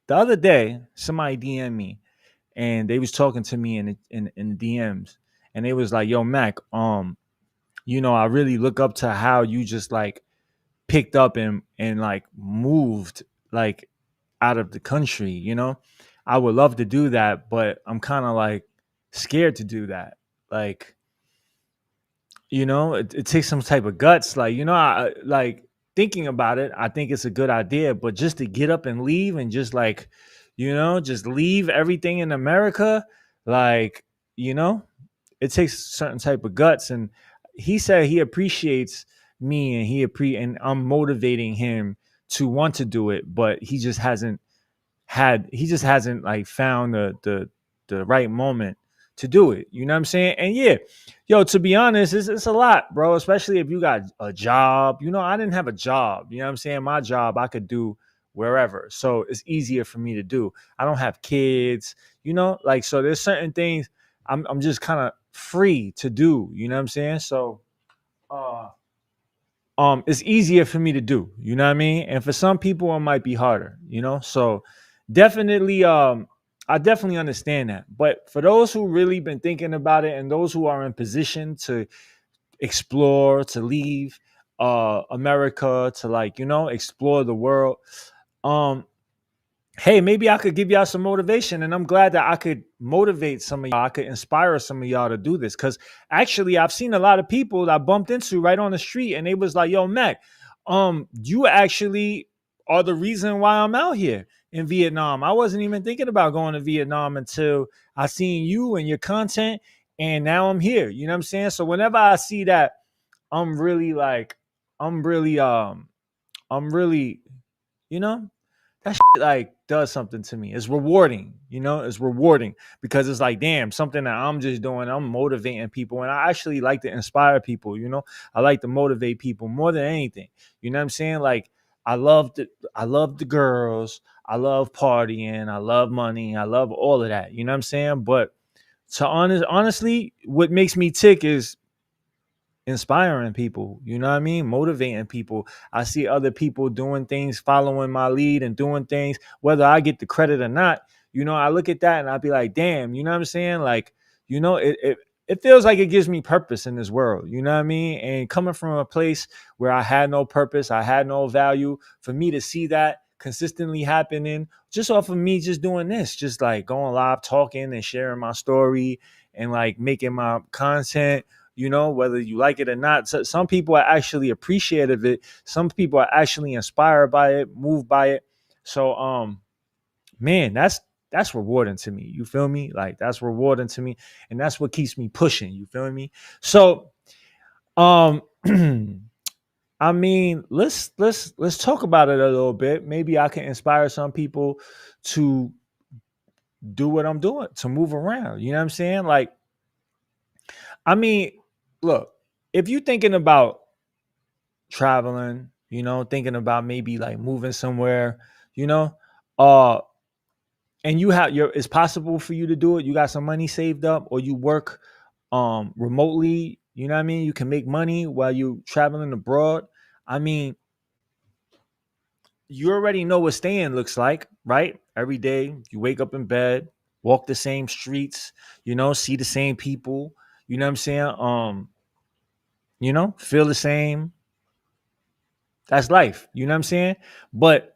the other day, somebody DM me and they was talking to me in the DMs, and they was like, "Yo, Mac, I really look up to how you just like picked up and like moved like out of the country. I would love to do that, but I'm kind of like scared to do that. Like, it takes some type of guts. Like, like thinking about it, I think it's a good idea, but just to get up and leave and just like, just leave everything in America, like, you know, it takes a certain type of guts. And he said he appreciates me and and I'm motivating him to want to do it, but he just hasn't like found the right moment to do it. You know what I'm saying? And yeah, yo, to be honest, it's a lot, bro. Especially if you got a job. I didn't have a job. You know what I'm saying? My job I could do wherever, so it's easier for me to do. I don't have kids. Like, so there's certain things I'm just kind of free to do. You know what I'm saying? So uh it's easier for me to do, you know what I mean? And for some people it might be harder, so definitely I definitely understand that. But for those who really been thinking about it and those who are in position to explore, to leave America, to like, explore the world, um hey, maybe I could give y'all some motivation. And I'm glad that I could motivate some of y'all. I could inspire some of y'all to do this. Cause actually I've seen a lot of people that I bumped into right on the street and they was like, yo, Mac, you actually are the reason why I'm out here in Vietnam. I wasn't even thinking about going to Vietnam until I seen you and your content. And now I'm here. You know what I'm saying? So whenever I see that, I'm really like, I'm really, I'm really, you know, that shit, like does something to me. It's rewarding, it's rewarding because it's like, damn, something that I'm just doing. I'm motivating people, and I actually like to inspire people. I like to motivate people more than anything. You know what I'm saying? Like, I love the girls. I love partying. I love money. I love all of that. You know what I'm saying? But honestly, what makes me tick is inspiring people, you know what I mean? Motivating people. I see other people doing things, following my lead and doing things, whether I get the credit or not. I look at that and I'll be like, damn, you know what I'm saying? Like, it feels like it gives me purpose in this world, you know what I mean? And coming from a place where I had no purpose, I had no value, for me to see that consistently happening just off of me just doing this, just like going live, talking and sharing my story and like making my content, whether you like it or not. So some people are actually appreciative of it. Some people are actually inspired by it, moved by it. So, man, that's rewarding to me. You feel me? Like, that's rewarding to me, and that's what keeps me pushing. You feel me? So, um, I mean, let's talk about it a little bit. Maybe I can inspire some people to do what I'm doing, to move around. You know what I'm saying? Like, I mean, look, if you're thinking about traveling, thinking about maybe like moving somewhere, you know, uh, and it's possible for you to do it. You got some money saved up, or you work remotely, you know what I mean? You can make money while you traveling abroad. I mean, you already know what staying looks like, right? Every day you wake up in bed, walk the same streets, see the same people, you know what I'm saying? Feel the same. That's life. You know what I'm saying? But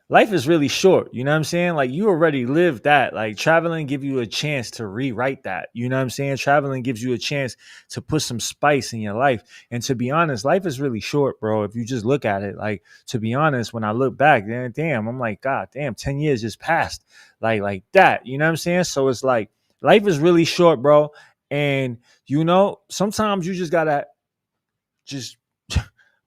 life is really short. You know what I'm saying? Like, you already lived that. Like, traveling give you a chance to rewrite that. You know what I'm saying? Traveling gives you a chance to put some spice in your life. And to be honest, life is really short, bro. If you just look at it, like, to be honest, when I look back, then damn, I'm like, God damn, 10 years just passed. Like that. You know what I'm saying? So it's like, life is really short, bro. And sometimes you just gotta just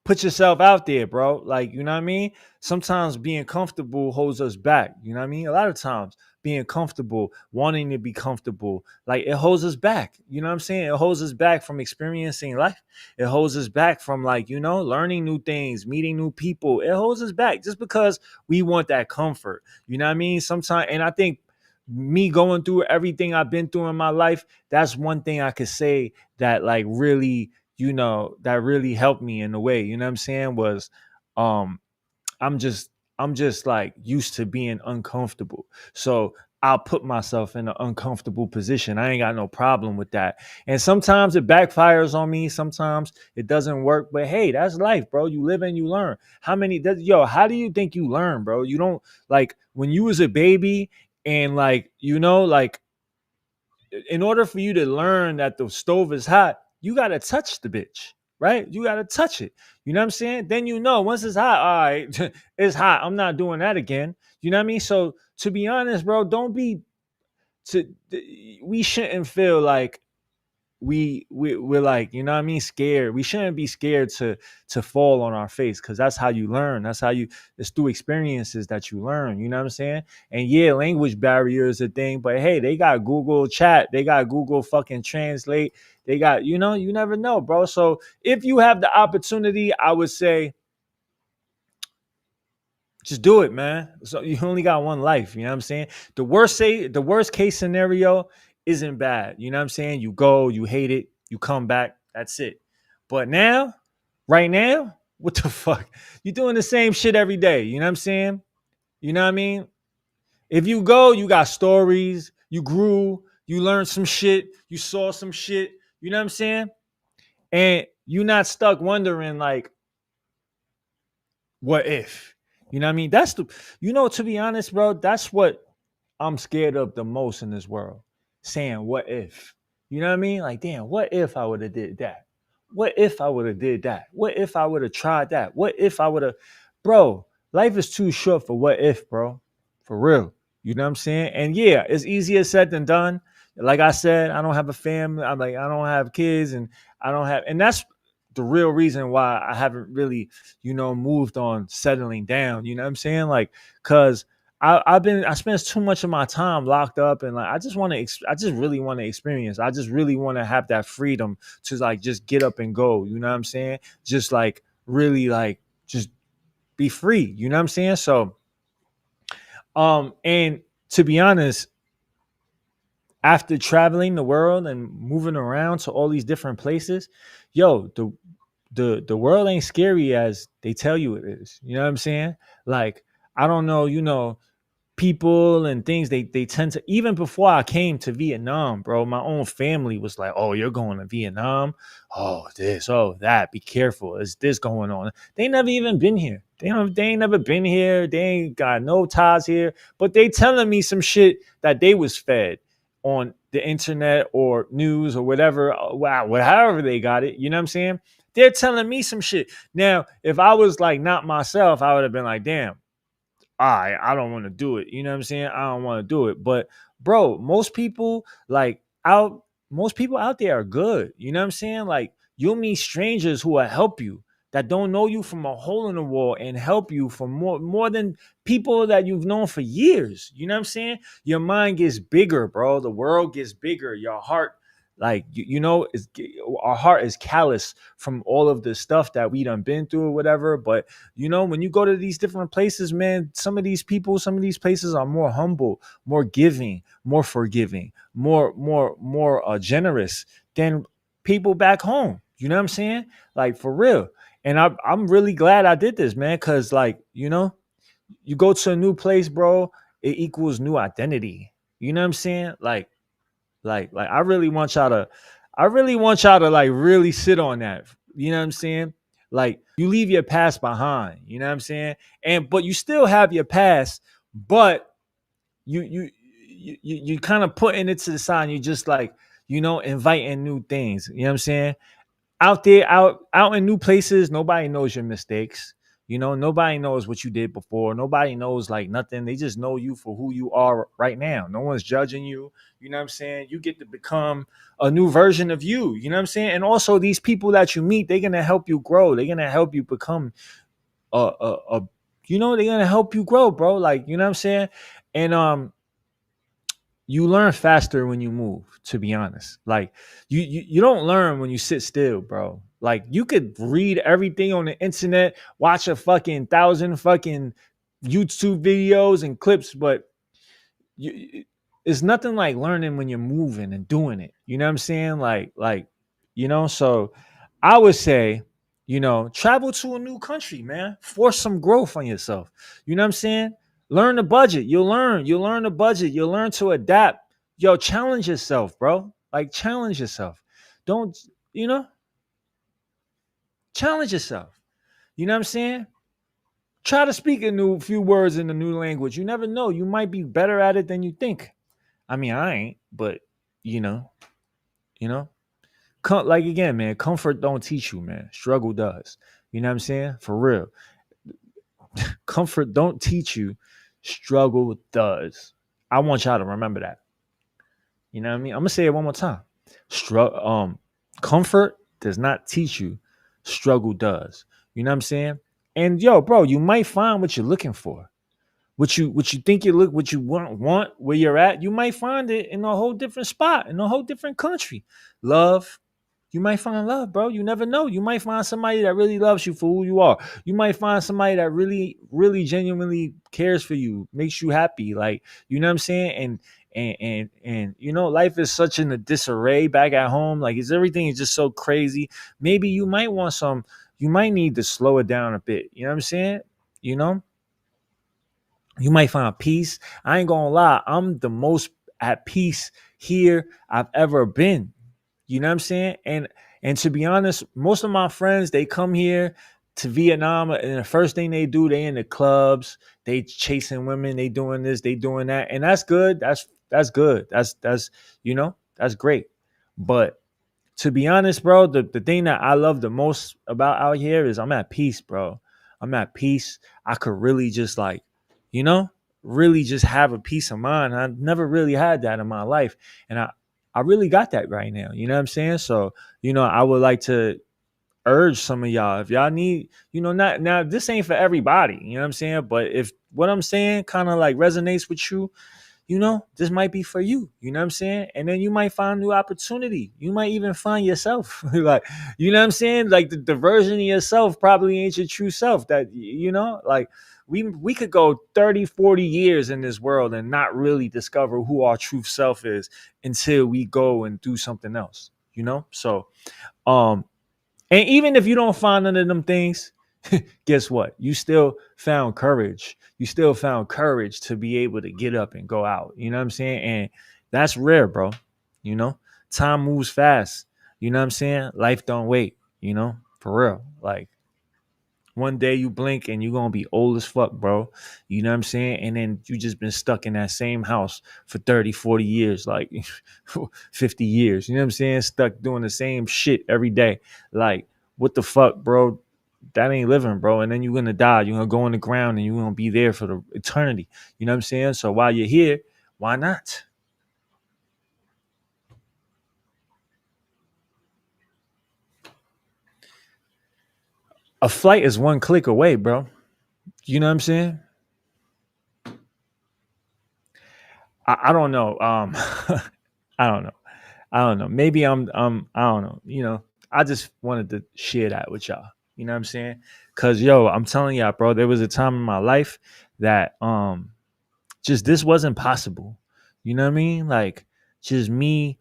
put yourself out there, bro. Like, you know what I mean? Sometimes being comfortable holds us back. You know what I mean? A lot of times being comfortable, wanting to be comfortable, like, it holds us back. You know what I'm saying? It holds us back from experiencing life. It holds us back from, like, learning new things, meeting new people. It holds us back just because we want that comfort. You know what I mean? Sometimes, and I think me going through everything I've been through in my life, that's one thing I could say that, like, really, that really helped me in a way, you know what I'm saying, was um I'm just I'm just like used to being uncomfortable. So I'll put myself in an uncomfortable position. I ain't got no problem with that. And sometimes it backfires on me. Sometimes it doesn't work. But hey, that's life, bro. You live and you learn. How do you think you learn, bro? You don't like when you was a baby and like in order for you to learn that the stove is hot, you gotta touch the bitch, right? You gotta touch it. You know what I'm saying? Then you know once it's hot, all right, it's hot. I'm not doing that again. You know what I mean? So to be honest, bro, don't be to we shouldn't feel like we're like, you know what I mean, scared. We shouldn't be scared to fall on our face, because that's how you learn. That's how you it's through experiences that you learn. You know what I'm saying? And yeah, language barrier is a thing, but hey, they got Google Chat, they got Google fucking Translate, they got, you never know, bro. So if you have the opportunity, I would say just do it, man. So you only got one life. You know what I'm saying? The worst case scenario isn't bad. You know what I'm saying? You go, you hate it, you come back. That's it. But now, right now, what the fuck? You're doing the same shit every day. You know what I'm saying? You know what I mean? If you go, you got stories. You grew. You learned some shit. You saw some shit. You know what I'm saying? And you're not stuck wondering like, what if? You know what I mean? To be honest, bro, that's what I'm scared of the most in this world. Saying what if? You know what I mean? Like, damn, what if I would have did that? What if I would have did that? What if I would have tried that? What if I would have Bro, life is too short for what if, bro. For real. You know what I'm saying? And yeah, it's easier said than done. Like I said, I don't have a family. I don't have kids, and and that's the real reason why I haven't really, moved on settling down. You know what I'm saying? Like, cause I spent too much of my time locked up, and like I just really want to experience. I just really want to have that freedom to like just get up and go. You know what I'm saying? Just like really like just be free. You know what I'm saying? So and to be honest, after traveling the world and moving around to all these different places, yo, the world ain't scary as they tell you it is. You know what I'm saying? Like, I don't know, people and things, they tend to, even before I came to Vietnam, bro, my own family was like, oh, you're going to Vietnam, oh, this, oh, that, be careful, is this going on? They never even been here. They ain't never been here. They ain't got no ties here, but they telling me some shit that they was fed on the internet or news or whatever. Wow, however they got it, you know what I'm saying? They're telling me some shit. Now if I was like not myself, I would have been like, damn, I don't want to do it. You know what I'm saying? I don't want to do it. But bro, most people out there are good. You know what I'm saying? Like, you'll meet strangers who will help you, that don't know you from a hole in the wall, and help you for more than people that you've known for years. You know what I'm saying? Your mind gets bigger, bro. The world gets bigger. Your heart, like, our heart is callous from all of the stuff that we done been through or whatever. But when you go to these different places, man, some of these people, some of these places are more humble, more giving, more forgiving, more generous than people back home. You know what I'm saying? Like, for real. And I'm really glad I did this, man, because like, you go to a new place, bro, it equals new identity. You know what I'm saying? Like I really want y'all to like really sit on that. You know what I'm saying? Like, you leave your past behind, you know what I'm saying? But you still have your past, but you kind of putting it to the side, and you just like, inviting new things. You know what I'm saying? Out there, out in new places, nobody knows your mistakes. Nobody knows what you did before. Nobody knows like nothing. They just know you for who you are right now. No one's judging you. You know what I'm saying? You get to become a new version of you. You know what I'm saying? And also, these people that you meet, they're gonna help you grow. They're gonna help you become a they're gonna help you grow, bro. Like, you know what I'm saying? And you learn faster when you move, to be honest. Like, you don't learn when you sit still, bro. Like, you could read everything on the internet, watch a fucking thousand fucking YouTube videos and clips, but it's nothing like learning when you're moving and doing it. You know what I'm saying? So I would say, Travel to a new country, man. Force some growth on yourself. You know what I'm saying? Learn the budget. You'll learn the budget. You'll learn to adapt. Yo, challenge yourself, bro. Like, challenge yourself. Don't, you know, challenge yourself. You know what I'm saying? Try to speak a new few words in a new language. You never know. You might be better at it than you think. I mean, I ain't, but you know, you know, like again, man, comfort don't teach you, man. Struggle does. You know what I'm saying? For real. Comfort don't teach you. Struggle does. I want y'all to remember that. You know what I mean? I'm gonna say it one more time. Comfort does not teach you. Struggle does. You know what I'm saying? And yo, bro, you might find what you're looking for. What you think you look, what you want where you're at, you might find it in a whole different spot, in a whole different country. Love, you might find love, bro. You never know. You might find somebody that really loves you for who you are. You might find somebody that really, really genuinely cares for you, makes you happy. Like, you know what I'm saying? And life is such in a disarray back at home. Like, everything is just so crazy. Maybe you might need to slow it down a bit. You know what I'm saying? You know? You might find peace. I ain't gonna lie, I'm the most at peace here I've ever been. You know what I'm saying? And to be honest, most of my friends, they come here to Vietnam, and the first thing they do, they in the clubs, they chasing women, they doing this, they doing that. And that's good. That's good. That's great. But to be honest, bro, the thing that I love the most about out here is I'm at peace, bro. I'm at peace. I could really just you know, really just have a peace of mind. I never really had that in my life. And I really got that right now. You know what I'm saying? So, I would like to urge some of y'all, if y'all need, not now, this ain't for everybody, you know what I'm saying? But if what I'm saying kind of like resonates with you, this might be for you. You know what I'm saying? And then you might find new opportunity. You might even find yourself. Like, you know what I'm saying? Like the version of yourself probably ain't your true self. That, like we could go 30, 40 years in this world and not really discover who our true self is until we go and do something else, So, and even if you don't find none of them things, guess what? You still found courage. You still found courage to be able to get up and go out. You know what I'm saying? And that's rare, bro. You know, time moves fast. You know what I'm saying? Life don't wait, for real. Like, one day you blink and you're gonna be old as fuck, bro. You know what I'm saying? And then you just been stuck in that same house for 30, 40 years, like 50 years. You know what I'm saying? Stuck doing the same shit every day. Like, what the fuck, bro? That ain't living, bro. And then you're gonna die. You're gonna go in the ground and you're gonna be there for the eternity. You know what I'm saying? So while you're here, why not? A flight is one click away, bro. You know what I'm saying? I don't know. I don't know. I don't know. Maybe I don't know. I just wanted to share that with y'all. You know what I'm saying? Cause yo, I'm telling y'all, bro, there was a time in my life that just this wasn't possible. You know what I mean? Like, just me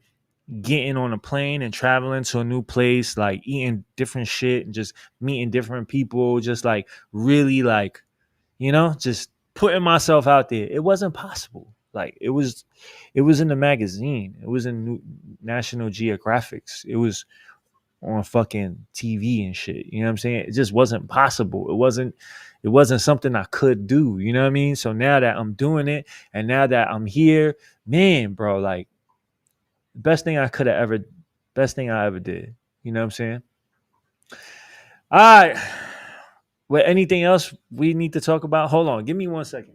getting on a plane and traveling to a new place, like eating different shit and just meeting different people, just like really like, just putting myself out there. It wasn't possible. Like, it was in the magazine. It was in National Geographics. It was on fucking TV and shit. You know what I'm saying? It just wasn't possible. It wasn't something I could do. You know what I mean? So now that I'm doing it and now that I'm here, man, bro, like, best thing I could have ever, best thing I ever did. You know what I'm saying? All right. Well, anything else we need to talk about? Hold on. Give me 1 second.